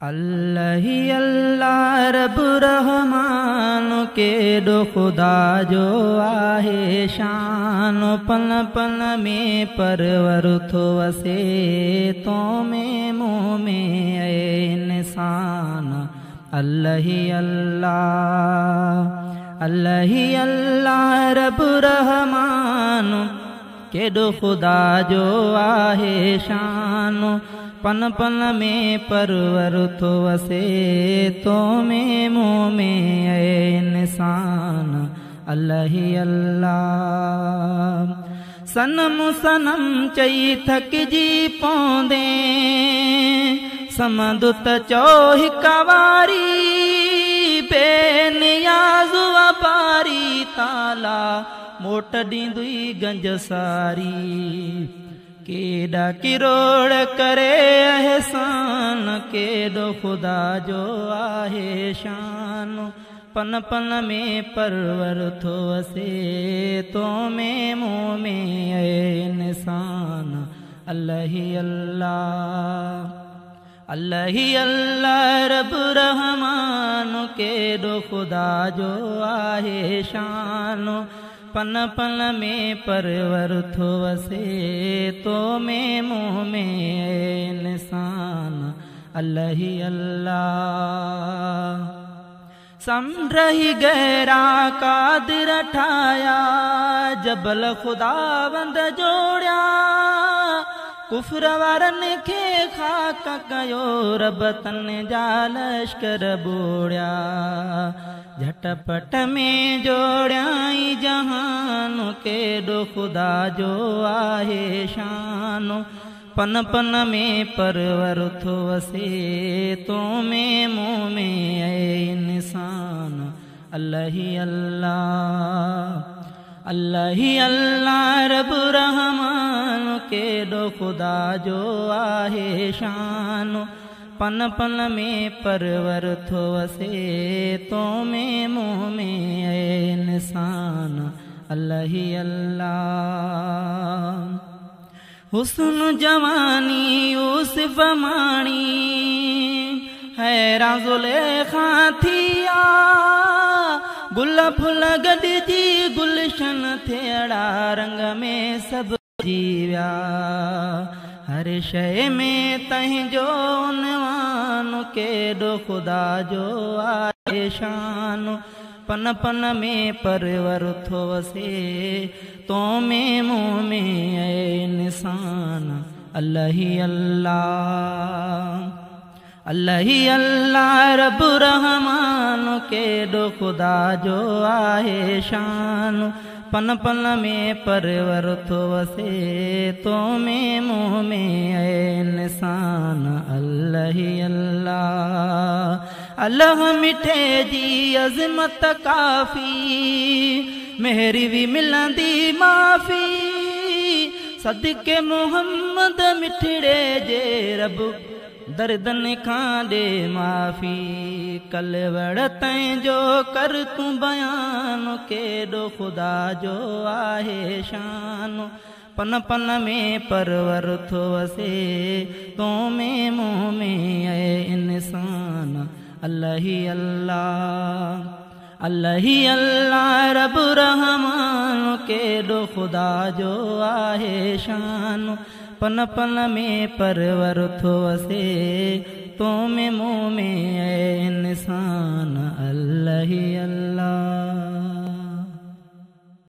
अल्लाह ही अल्लाह रब रहमान केॾो ख़ुदा जो आहे शान। पल पल में परवर थो वसे तो में मुँह में ऐ इंसान। अल्लाह ही अल्लाह रब रहमान केॾो ख़ुदा जो आहे शान। पन पन में परवर थो वसे तो में मुँह में ऐ इंसान। अल्लाह ही अल्लाह सनम सनम चई थकिजी पौंदे समंदु त चओ हिक वारी बेनियाज़ वापारी ताला मोट ॾींदुई गंज सारी। केॾा किरोड़ करे अहसान केॾो ख़ुदा जो आहे शान। पन पन में परवर थो वसे तो में मुँह में ऐ इंसान। अल्लाह ही अल्लाह रब रहमान केॾो ख़ुदा जो आहे शान। पन पन में परवर थो वसे तो में मुँह में ऐ इंसान। अल्लाह ही अल्लाह समुंड ही गहरा कादिर ठाया जबल खुदावंद जोड़िया। कुफर वारनि खे खाक कयो रब तन जा लश्कर बोड़िया। झटपट में जोड़ियाई जहान केॾो ख़ुदा जो आहे शान। पन पन में परवर थो वसे तो में मुँह में ऐ इंसान। अल्लाह ही अल्लाह रब रहमान केॾो ख़ुदा जो आहे शान। पन पन में परवर थो वसे तो में मुँह में ऐ इंसान। अल्लाह ही अल्लाह हुस्न जवानी यूसुफ माणी हैरान ज़ुलेखा थिया। गुल फुल गॾिजी गुलशन थियड़ा रंग में सभु जीव्या। हर शइ में तंहिंजो उनवान केॾो ख़ुदा जो आहे शान। पन पन में परवर थो वसे तो में मुँह में ऐ इंसान। अल्लाह ही अल्लाह रब रहमान केॾो ख़ुदा जो आहे शान। पन पन में परवर थो वसे तो में मुँह में ऐ इंसान। अल्लाह ही अल्लाह मिठे जी अज़मत काफ़ी मेहरी भी मिलंदी माफ़ी। सदके मोहम्मद मिठड़े जे रब दर्दन खां ॾे माफ़ी। कलवड़ तंहिंजो कर तूं बयान केॾो ख़ुदा जो आहे शान। पन पन में परवर थो वसे तो में मुँह में ऐ इंसान। अल्लाह ही अल्लाह रब रहमान केॾो ख़ुदा जो आहे शान। पन पन में परवर थो वसे तो में मुँह में ऐ